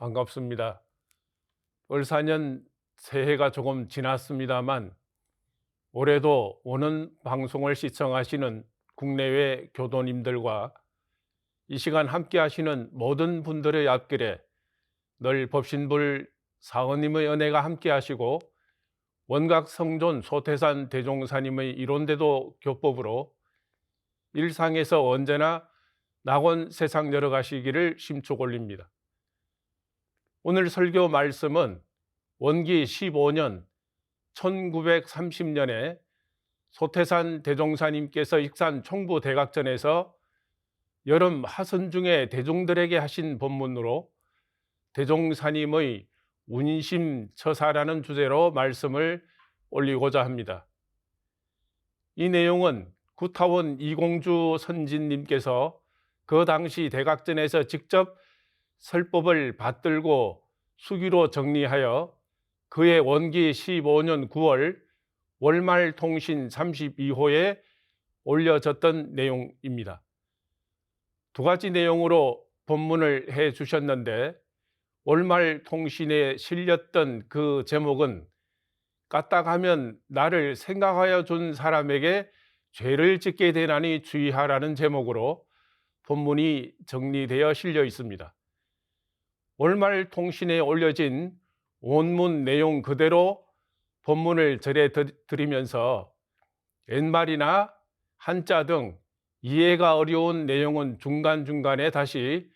반갑습니다. 을사년 새해가 조금 지났습니다만 올해도 오는 방송을 시청하시는 국내외 교도님들과 이 시간 함께 하시는 모든 분들의 앞길에 늘 법신불 사원님의 은혜가 함께 하시고 원각 성존 소태산 대종사님의 이론대도 교법으로 일상에서 언제나 낙원 세상 열어가시기를 심축 올립니다. 오늘 설교 말씀은 원기 15년 1930년에 소태산 대종사님께서 익산 총부대각전에서 여름 하선 중에 대종들에게 하신 법문으로 대종사님의 운심처사라는 주제로 말씀을 올리고자 합니다. 이 내용은 구타원 이공주 선진님께서 그 당시 대각전에서 직접 설법을 받들고 수기로 정리하여 그해 원기 15년 9월 월말통신 32호에 올려졌던 내용입니다. 두 가지 내용으로 본문을 해 주셨는데 월말통신에 실렸던 그 제목은 까딱하면 나를 생각하여 준 사람에게 죄를 짓게 되나니 주의하라는 제목으로 본문이 정리되어 실려 있습니다. 월말통신에 올려진 원문 내용 그대로 본문을 전해 드리면서 옛말이나 한자 등 이해가 어려운 내용은 중간중간에 다시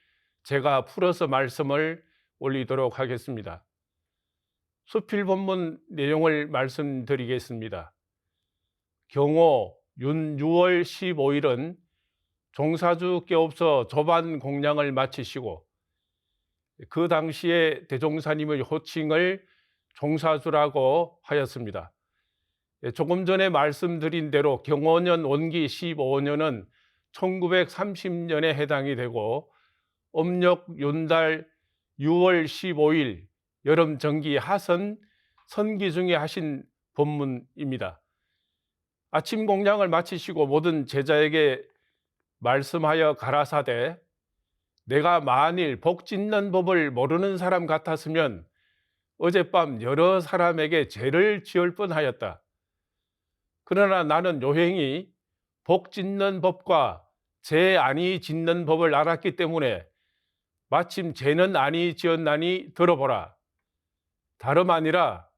제가 풀어서 말씀을 올리도록 하겠습니다. 수필 본문 내용을 말씀드리겠습니다. 경호 윤 6월 15일은 종사주께없어 조반 공량을 마치시고 그 당시에 대종사님의 호칭을 종사주라고 하였습니다. 조금 전에 말씀드린 대로 경호년 원기 15년은 1930년에 해당이 되고 음력 윤달 6월 15일 여름 정기 하선 선기 중에 하신 법문입니다. 아침 공양을 마치시고 모든 제자에게 말씀하여 가라사대 내가 만일 복 짓는 법을 모르는 사람 같았으면 어젯밤 여러 사람에게 죄를 지을 뻔하였다. 그러나 나는 요행이 복 짓는 법과 죄 아니 짓는 법을 알았기 때문에 마침 죄는 아니 지었나니 들어보라. 다름 아니라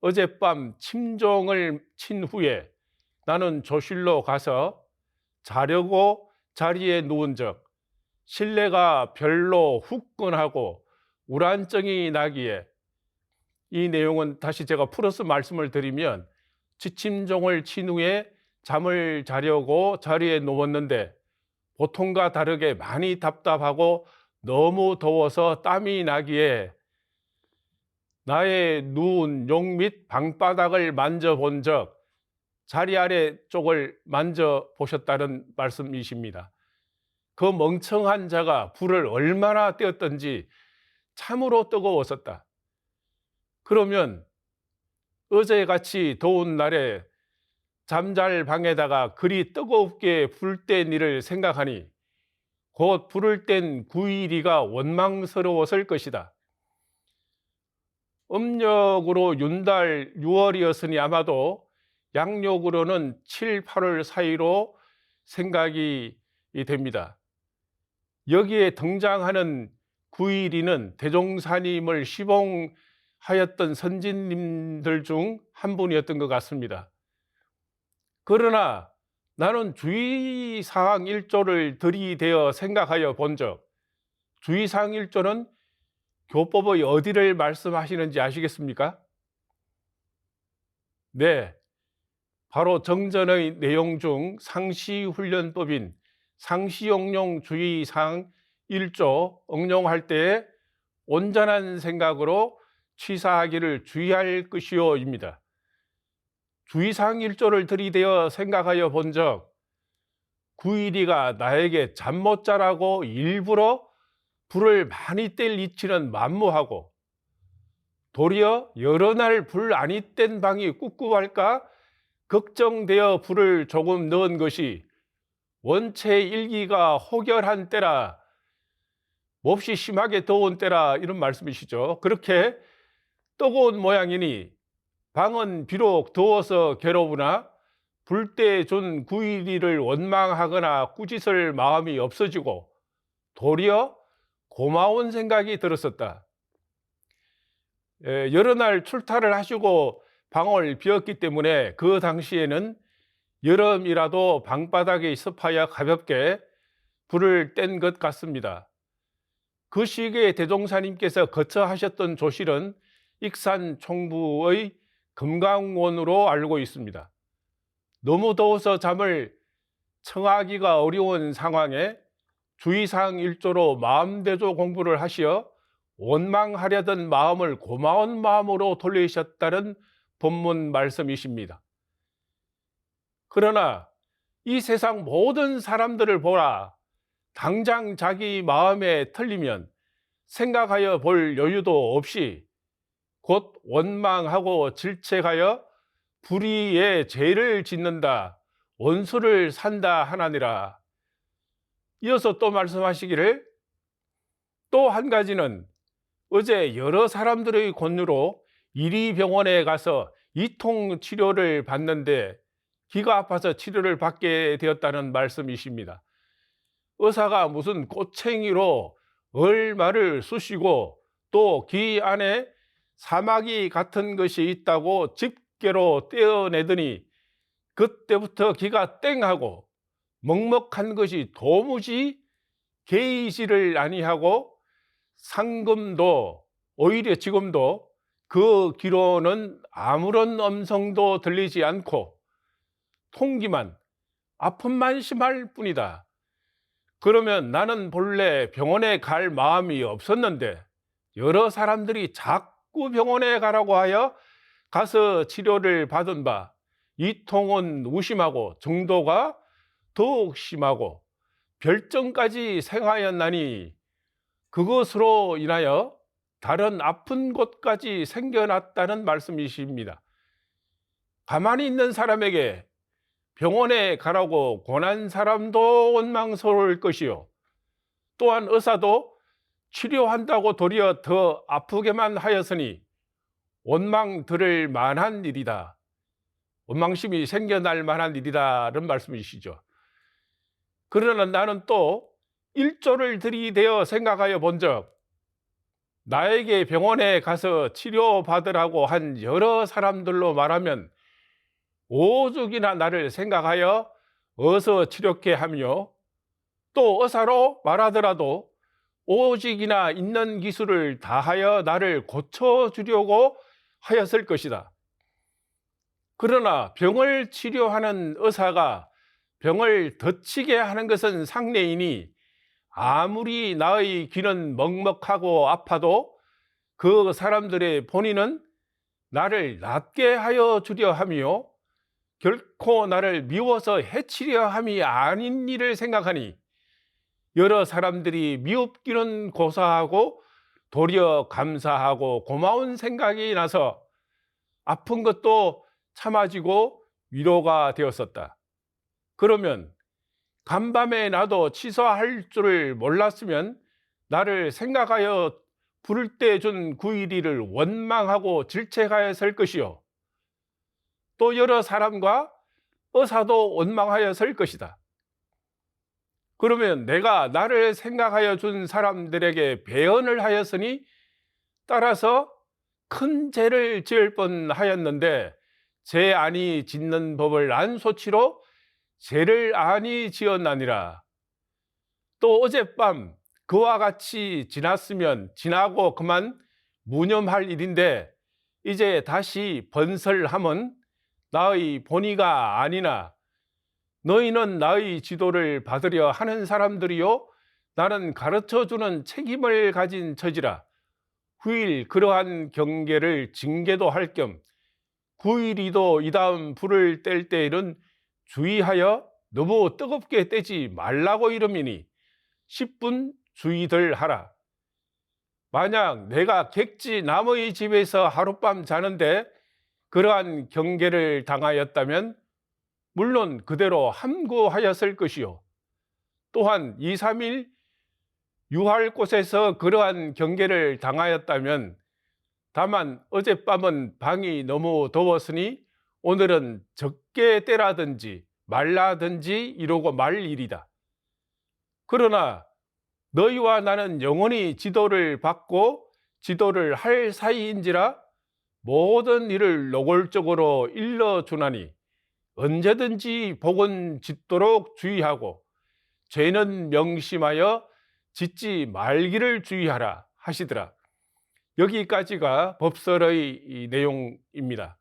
어젯밤 침종을 친 후에 나는 조실로 가서 자려고 자리에 누운 적 실내가 별로 후끈하고 우란증이 나기에 이 내용은 다시 제가 풀어서 말씀을 드리면 지침종을 친 후에 잠을 자려고 자리에 누웠는데 보통과 다르게 많이 답답하고 너무 더워서 땀이 나기에 나의 누운 용 및 방바닥을 만져본 적 자리 아래 쪽을 만져보셨다는 말씀이십니다. 그 멍청한 자가 불을 얼마나 떼었던지 참으로 뜨거웠었다. 그러면 어제같이 더운 날에 잠잘 방에다가 그리 뜨겁게 불 뗀 일을 생각하니 곧 불을 뗀 9일이가 원망스러웠을 것이다. 음력으로 윤달 6월이었으니 아마도 양력으로는 7, 8월 사이로 생각이 됩니다. 여기에 등장하는 9일이는 대종사님을 시봉하였던 선진님들 중 한 분이었던 것 같습니다. 그러나 나는 주의사항 1조를 들이대어 생각하여 본 적, 주의사항 1조는 교법의 어디를 말씀하시는지 아시겠습니까? 네, 바로 정전의 내용 중 상시훈련법인 상시용용 주의사항 1조 응용할 때에 온전한 생각으로 취사하기를 주의할 것이요입니다. 주의사항 1조를 들이대어 생각하여 본 적 9일이가 나에게 잠 못 자라고 일부러 불을 많이 뗄 이치는 만무하고 도리어 여러 날 불 안이 뗀 방이 꿉꿉할까 걱정되어 불을 조금 넣은 것이 원체 일기가 혹열한 때라 몹시 심하게 더운 때라 이런 말씀이시죠. 그렇게 뜨거운 모양이니 방은 비록 더워서 괴로우나 불때 준 구일이를 원망하거나 꾸짖을 마음이 없어지고 도리어 고마운 생각이 들었었다. 여러 날 출타를 하시고 방을 비웠기 때문에 그 당시에는 여름이라도 방바닥이 습하여 가볍게 불을 뗀 것 같습니다. 그 시기에 대종사님께서 거처 하셨던 조실은 익산 총부의 금강원으로 알고 있습니다. 너무 더워서 잠을 청하기가 어려운 상황에 주의사항 일조로 마음대조 공부를 하시어 원망하려던 마음을 고마운 마음으로 돌리셨다는 본문 말씀이십니다. 그러나 이 세상 모든 사람들을 보라. 당장 자기 마음에 틀리면 생각하여 볼 여유도 없이 곧 원망하고 질책하여 불의의 죄를 짓는다. 원수를 산다 하나니라. 이어서 또 말씀하시기를 또 한 가지는 어제 여러 사람들의 권유로 이리 병원에 가서 이통 치료를 받는데 귀가 아파서 치료를 받게 되었다는 말씀이십니다. 의사가 무슨 꼬챙이로 얼마를 쑤시고 또 귀 안에 사마귀 같은 것이 있다고 집게로 떼어내더니 그때부터 귀가 땡하고 먹먹한 것이 도무지 개의지를 아니하고 상금도 오히려 지금도 그 귀로는 아무런 음성도 들리지 않고 통기만 아픔만 심할 뿐이다. 그러면 나는 본래 병원에 갈 마음이 없었는데 여러 사람들이 자꾸 병원에 가라고 하여 가서 치료를 받은 바 이 통은 무심하고 정도가 더욱 심하고 별정까지 생하였나니 그것으로 인하여 다른 아픈 곳까지 생겨났다는 말씀이십니다. 가만히 있는 사람에게 병원에 가라고 권한 사람도 원망스러울 것이요 또한 의사도 치료한다고 도리어 더 아프게만 하였으니 원망 들을 만한 일이다. 원망심이 생겨날 만한 일이다는 말씀이시죠. 그러나 나는 또 일조를 들이대어 생각하여 본적 나에게 병원에 가서 치료받으라고 한 여러 사람들로 말하면 오죽이나 나를 생각하여 어서 치료케 하며 또 의사로 말하더라도 오직이나 있는 기술을 다하여 나를 고쳐주려고 하였을 것이다. 그러나 병을 치료하는 의사가 병을 덧치게 하는 것은 상례이니 아무리 나의 귀는 먹먹하고 아파도 그 사람들의 본인은 나를 낫게 하여 주려 하며 결코 나를 미워서 해치려 함이 아닌 일을 생각하니 여러 사람들이 미흡기는 고사하고 도리어 감사하고 고마운 생각이 나서 아픈 것도 참아지고 위로가 되었었다. 그러면 간밤에 나도 치서할 줄을 몰랐으면 나를 생각하여 부를 때 준 구일이를 원망하고 질책하였을 것이요 또 여러 사람과 의사도 원망하였을 것이다. 그러면 내가 나를 생각하여 준 사람들에게 배언을 하였으니 따라서 큰 죄를 지을 뻔하였는데 죄 아니 짓는 법을 안 소치로 죄를 아니 지었나니라. 또 어젯밤 그와 같이 지났으면 지나고 그만 무념할 일인데 이제 다시 번설함은 나의 본의가 아니나 너희는 나의 지도를 받으려 하는 사람들이요 나는 가르쳐주는 책임을 가진 처지라. 후일 그러한 경계를 징계도 할 겸 구일이도 이다음 불을 뗄 때에는 주의하여 너무 뜨겁게 떼지 말라고 이름이니 10분 주의들 하라. 만약 내가 객지 남의 집에서 하룻밤 자는데 그러한 경계를 당하였다면 물론 그대로 함구하였을 것이요 또한 2, 3일 유할 곳에서 그러한 경계를 당하였다면, 다만 어젯밤은 방이 너무 더웠으니 오늘은 적게 때라든지 말라든지 이러고 말 일이다. 그러나 너희와 나는 영원히 지도를 받고 지도를 할 사이인지라 모든 일을 노골적으로 일러주나니 언제든지 복은 짓도록 주의하고 죄는 명심하여 짓지 말기를 주의하라 하시더라. 여기까지가 법설의 이 내용입니다.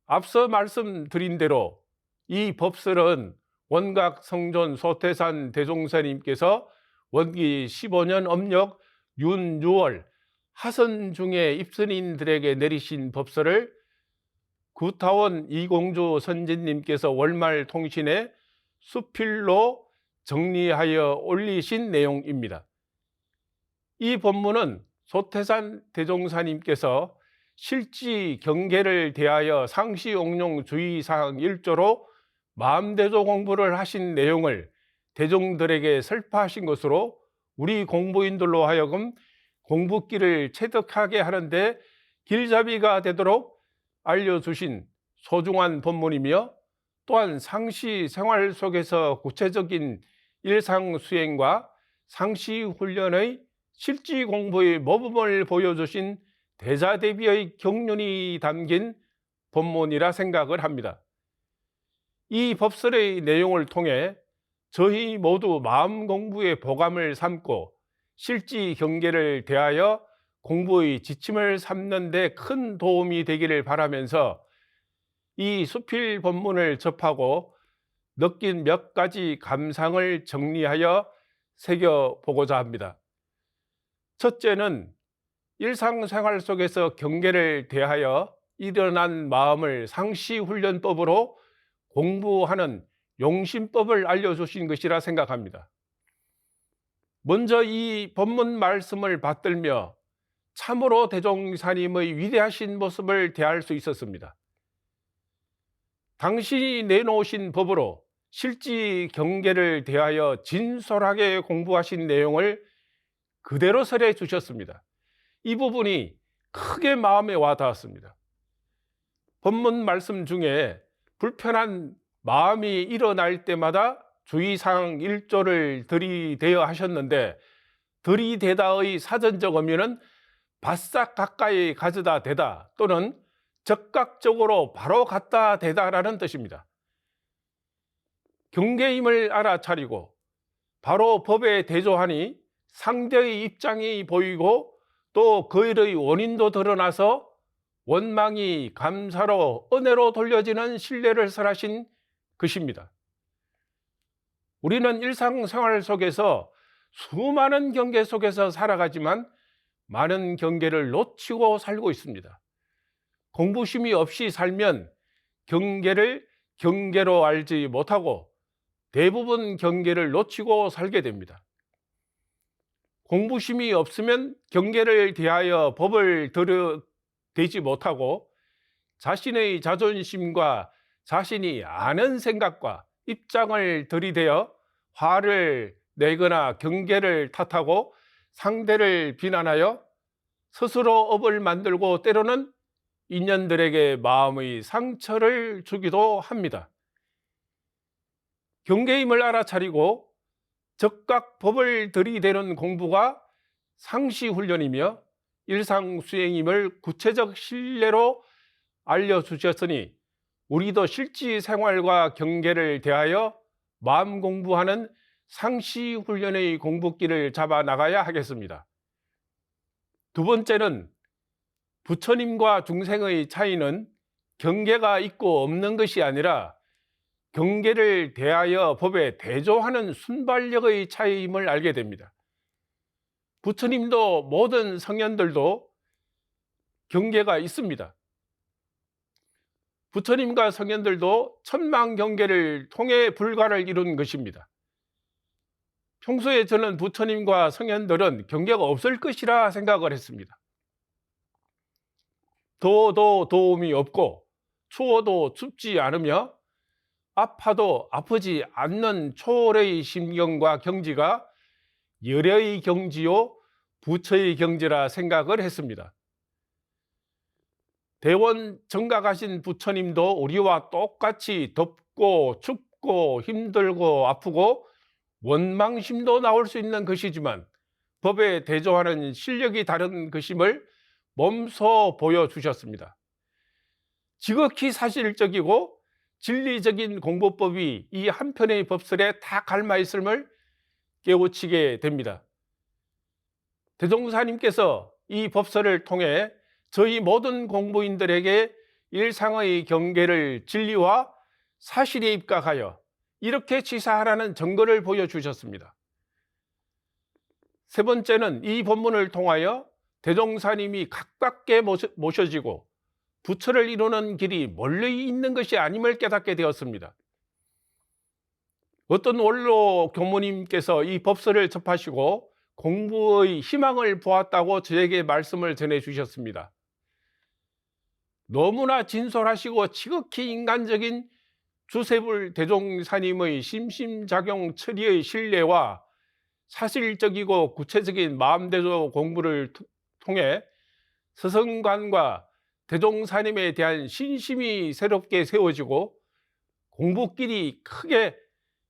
앞서 말씀드린 대로 이 법설은 원각 성존 소태산 대종사님께서 원기 15년 âm력 윤 6월 하선 중에 입선인들에게 내리신 법설을 구타원 이공주 선진님께서 월말 통신에 수필로 정리하여 올리신 내용입니다. 이 법문은 소태산 대종사님께서 실지 경계를 대하여 상시옥룡 주의사항 1조로 마음대조 공부를 하신 내용을 대종들에게 설파하신 것으로 우리 공부인들로 하여금 공부길을 체득하게 하는데 길잡이가 되도록 알려주신 소중한 법문이며, 또한 상시 생활 속에서 구체적인 일상 수행과 상시 훈련의 실지 공부의 모범을 보여주신 대자대비의 경륜이 담긴 법문이라 생각을 합니다. 이 법설의 내용을 통해 저희 모두 마음 공부의 보감을 삼고 실지 경계를 대하여 공부의 지침을 삼는 데 큰 도움이 되기를 바라면서 이 수필 법문을 접하고 느낀 몇 가지 감상을 정리하여 새겨보고자 합니다. 첫째는 일상생활 속에서 경계를 대하여 일어난 마음을 상시훈련법으로 공부하는 용심법을 알려주신 것이라 생각합니다. 먼저 이 법문 말씀을 받들며 참으로 대종사님의 위대하신 모습을 대할 수 있었습니다. 당신이 내놓으신 법으로 실지 경계를 대하여 진솔하게 공부하신 내용을 그대로 설해 주셨습니다. 이 부분이 크게 마음에 와 닿았습니다. 법문 말씀 중에 불편한 마음이 일어날 때마다 주의사항 1조를 들이대어 하셨는데, 들이대다의 사전적 의미는 바싹 가까이 가져다 대다 또는 적극적으로 바로 갖다 대다라는 뜻입니다. 경계임을 알아차리고 바로 법에 대조하니 상대의 입장이 보이고 또 그 일의 원인도 드러나서 원망이 감사로 은혜로 돌려지는 신뢰를 설하신 것입니다. 우리는 일상생활 속에서 수많은 경계 속에서 살아가지만 많은 경계를 놓치고 살고 있습니다. 공부심이 없이 살면 경계를 경계로 알지 못하고 대부분 경계를 놓치고 살게 됩니다. 공부심이 없으면 경계를 대하여 법을 들여대지 못하고 자신의 자존심과 자신이 아는 생각과 입장을 들이대어 화를 내거나 경계를 탓하고 상대를 비난하여 스스로 업을 만들고 때로는 인연들에게 마음의 상처를 주기도 합니다. 경계임을 알아차리고 적각 법을 들이대는 공부가 상시훈련이며 일상수행임을 구체적 신뢰로 알려주셨으니 우리도 실지 생활과 경계를 대하여 마음 공부하는 상시훈련의 공부길을 잡아 나가야 하겠습니다. 두 번째는 부처님과 중생의 차이는 경계가 있고 없는 것이 아니라 경계를 대하여 법에 대조하는 순발력의 차이임을 알게 됩니다. 부처님도 모든 성현들도 경계가 있습니다. 부처님과 성현들도 천만 경계를 통해 불가를 이룬 것입니다. 평소에 저는 부처님과 성현들은 경계가 없을 것이라 생각을 했습니다. 더워도 도움이 없고 추워도 춥지 않으며 아파도 아프지 않는 초월의 심경과 경지가 열의 경지요 부처의 경지라 생각을 했습니다. 대원 정각하신 부처님도 우리와 똑같이 덥고 춥고 힘들고 아프고 원망심도 나올 수 있는 것이지만 법에 대조하는 실력이 다른 것임을 몸소 보여주셨습니다. 지극히 사실적이고 진리적인 공부법이 이 한편의 법설에 다 갈마 있음을 깨우치게 됩니다. 대종사님께서 이 법설을 통해 저희 모든 공부인들에게 일상의 경계를 진리와 사실에 입각하여 이렇게 치사하라는 증거를 보여주셨습니다. 세 번째는 이 본문을 통하여 대종사님이 가깝게 모셔지고 부처를 이루는 길이 멀리 있는 것이 아님을 깨닫게 되었습니다. 어떤 원로 교무님께서 이 법설을 접하시고 공부의 희망을 보았다고 저에게 말씀을 전해 주셨습니다. 너무나 진솔하시고 지극히 인간적인 주세불 대종사님의 심심작용 처리의 신뢰와 사실적이고 구체적인 마음대조 공부를 통해 서성관과 대종사님에 대한 신심이 새롭게 세워지고 공부길이 크게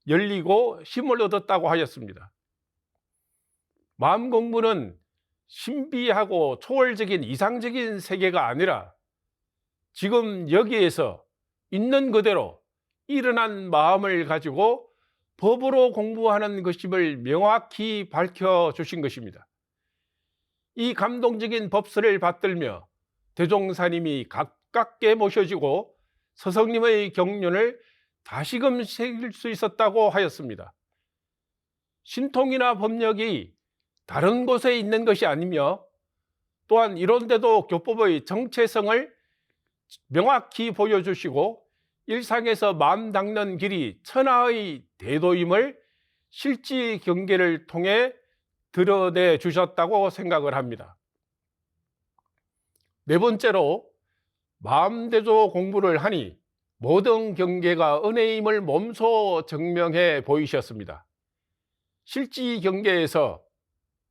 열리고 힘을 얻었다고 하였습니다. 마음 공부는 신비하고 초월적인 이상적인 세계가 아니라 지금 여기에서 있는 그대로 일어난 마음을 가지고 법으로 공부하는 것임을 명확히 밝혀주신 것입니다. 이 감동적인 법설을 받들며 대종사님이 가깝게 모셔지고 서성님의 경륜을 다시금 새길 수 있었다고 하였습니다. 신통이나 법력이 다른 곳에 있는 것이 아니며 또한 이런데도 교법의 정체성을 명확히 보여주시고 일상에서 마음 닦는 길이 천하의 대도임을 실지 경계를 통해 드러내 주셨다고 생각을 합니다. 네 번째로 마음대조 공부를 하니 모든 경계가 은혜임을 몸소 증명해 보이셨습니다. 실지 경계에서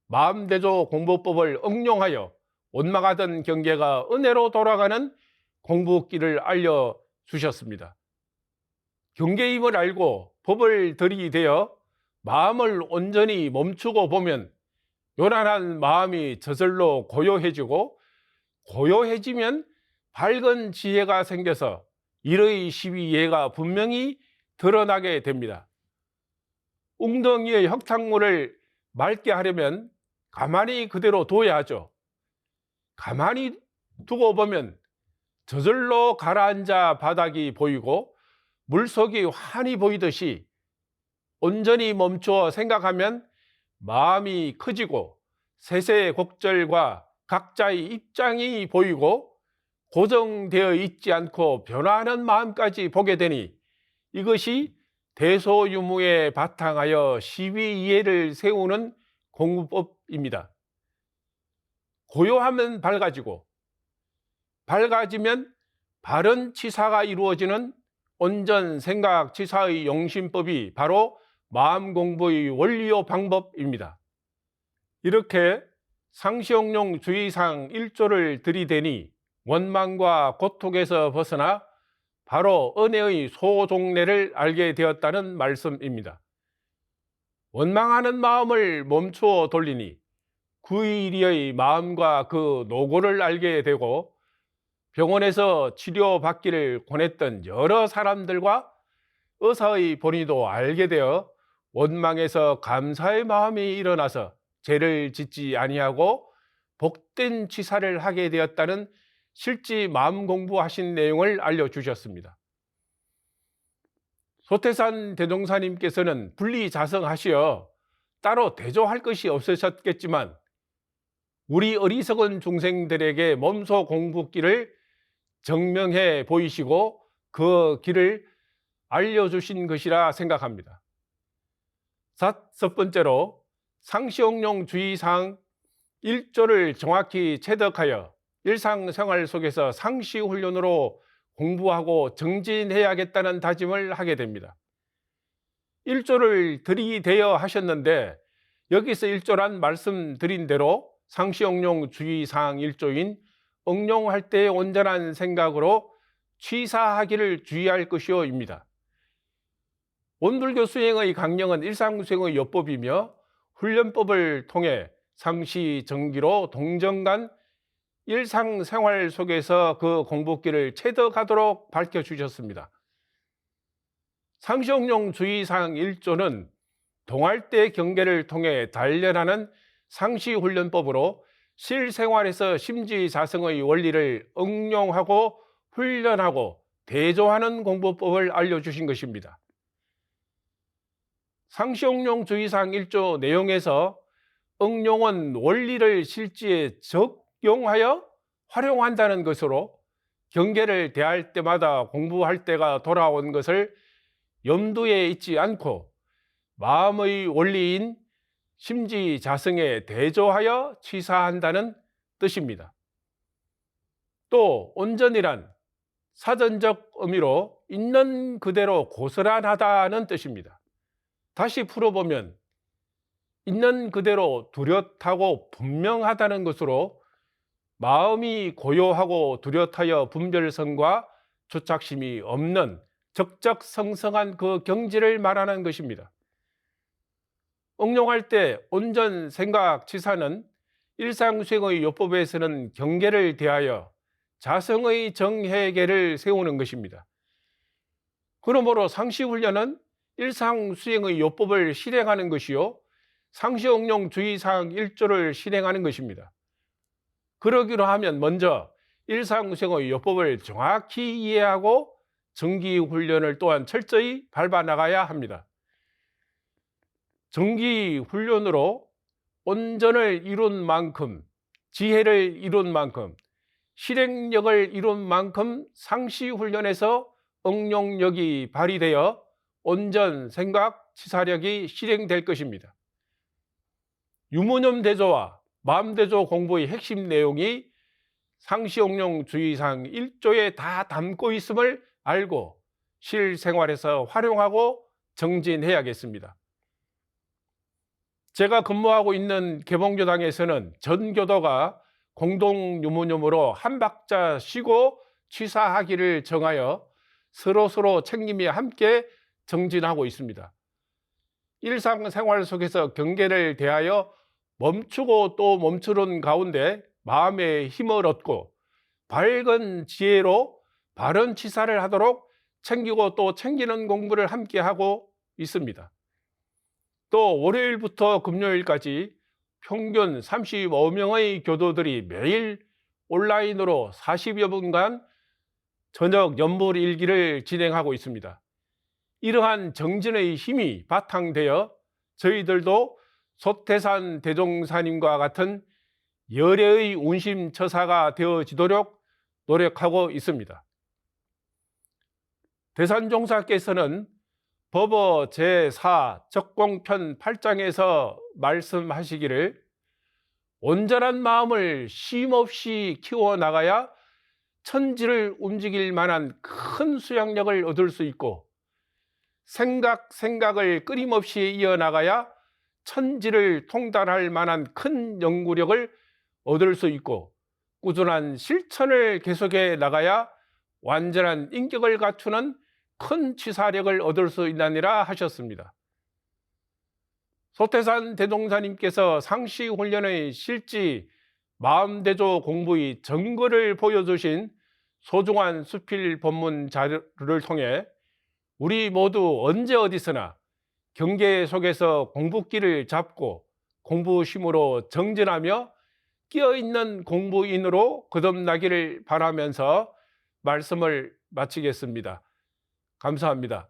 마음대조 공부법을 응용하여 원망하던 경계가 은혜로 돌아가는 공부길을 알려주셨습니다. 경계임을 알고 법을 들이대어 마음을 온전히 멈추고 보면 요란한 마음이 저절로 고요해지고 고요해지면 밝은 지혜가 생겨서 일의 시비예가 분명히 드러나게 됩니다. 웅덩이의 흙탕물을 맑게 하려면 가만히 그대로 둬야죠. 가만히 두고 보면 저절로 가라앉아 바닥이 보이고 물속이 환히 보이듯이 온전히 멈추어 생각하면 마음이 커지고 세세곡절과 각자의 입장이 보이고 고정되어 있지 않고 변화하는 마음까지 보게 되니 이것이 대소유무에 바탕하여 시비이해를 세우는 공부법입니다. 고요하면 밝아지고 밝아지면 바른 치사가 이루어지는 온전 생각 치사의 용심법이 바로 마음 공부의 원리요 방법입니다. 이렇게 상시용용 주의상 1조를 들이대니 원망과 고통에서 벗어나 바로 은혜의 소종례를 알게 되었다는 말씀입니다. 원망하는 마음을 멈추어 돌리니 구의리의 마음과 그 노고를 알게 되고 병원에서 치료받기를 권했던 여러 사람들과 의사의 본의도 알게 되어 원망에서 감사의 마음이 일어나서 죄를 짓지 아니하고 복된 치사를 하게 되었다는 실지 마음 공부하신 내용을 알려주셨습니다. 소태산 대종사님께서는 분리자성하시어 따로 대조할 것이 없으셨겠지만 우리 어리석은 중생들에게 몸소 공부길을 증명해 보이시고 그 길을 알려주신 것이라 생각합니다. 첫 번째로 상시용용 주의사항 1조를 정확히 체득하여 일상생활 속에서 상시훈련으로 공부하고 정진해야겠다는 다짐을 하게 됩니다. 1조를 들이대어 하셨는데 여기서 1조란 말씀드린 대로 상시응용 주의사항 1조인 응용할 때의 온전한 생각으로 취사하기를 주의할 것이오입니다. 원불교 수행의 강령은 일상수행의 요법이며 훈련법을 통해 상시 정기로 동정간 일상생활 속에서 그 공부길을 체득하도록 밝혀주셨습니다. 상시응용 주의사항 1조는 동할대 경계를 통해 단련하는 상시훈련법으로 실생활에서 심지자성의 원리를 응용하고 훈련하고 대조하는 공부법을 알려주신 것입니다. 상시응용 주의사항 1조 내용에서 응용은 원리를 실지에 적용하여 활용한다는 것으로 경계를 대할 때마다 공부할 때가 돌아온 것을 염두에 있지 않고 마음의 원리인 심지자성에 대조하여 취사한다는 뜻입니다. 또 온전이란 사전적 의미로 있는 그대로 고스란하다는 뜻입니다. 다시 풀어보면 있는 그대로 뚜렷하고 분명하다는 것으로 마음이 고요하고 뚜렷하여 분별성과 주착심이 없는 적적성성한 그 경지를 말하는 것입니다. 응용할 때 온전 생각 치사는 일상수행의 요법에서는 경계를 대하여 자성의 정해계를 세우는 것입니다. 그러므로 상시훈련은 일상수행의 요법을 실행하는 것이요 상시응용 주의사항 1조를 실행하는 것입니다. 그러기로 하면 먼저 일상수행의 요법을 정확히 이해하고 정기훈련을 또한 철저히 밟아나가야 합니다. 정기훈련으로 온전을 이룬 만큼, 지혜를 이룬 만큼, 실행력을 이룬 만큼 상시훈련에서 응용력이 발휘되어 온전 생각, 치사력이 실행될 것입니다. 유무념 대조와 마음대조 공부의 핵심 내용이 상시응용 주의사항 1조에 다 담고 있음을 알고 실생활에서 활용하고 정진해야겠습니다. 제가 근무하고 있는 개봉교당에서는 전 교도가 공동 유무념으로 한 박자 쉬고 취사하기를 정하여 서로 책임이 함께 정진하고 있습니다. 일상생활 속에서 경계를 대하여 멈추고 또 멈추는 가운데 마음의 힘을 얻고 밝은 지혜로 바른 치사를 하도록 챙기고 또 챙기는 공부를 함께 하고 있습니다. 또 월요일부터 금요일까지 평균 35명의 교도들이 매일 온라인으로 40여 분간 저녁 연불일기를 진행하고 있습니다. 이러한 정진의 힘이 바탕되어 저희들도 소태산 대종사님과 같은 열애의 운심처사가 되어지도록 노력하고 있습니다. 대산종사께서는 법어 제4 적공편 8장에서 말씀하시기를 온전한 마음을 쉼없이 키워나가야 천지를 움직일 만한 큰 수양력을 얻을 수 있고 생각을 끊임없이 이어나가야 천지를 통달할 만한 큰 연구력을 얻을 수 있고 꾸준한 실천을 계속해 나가야 완전한 인격을 갖추는 큰 치사력을 얻을 수 있느니라 하셨습니다. 소태산 대종사님께서 상시훈련의 실지 마음대조 공부의 증거를 보여주신 소중한 수필 본문 자료를 통해 우리 모두 언제 어디서나 경계 속에서 공부길을 잡고 공부심으로 정진하며 끼어있는 공부인으로 거듭나기를 바라면서 말씀을 마치겠습니다. 감사합니다.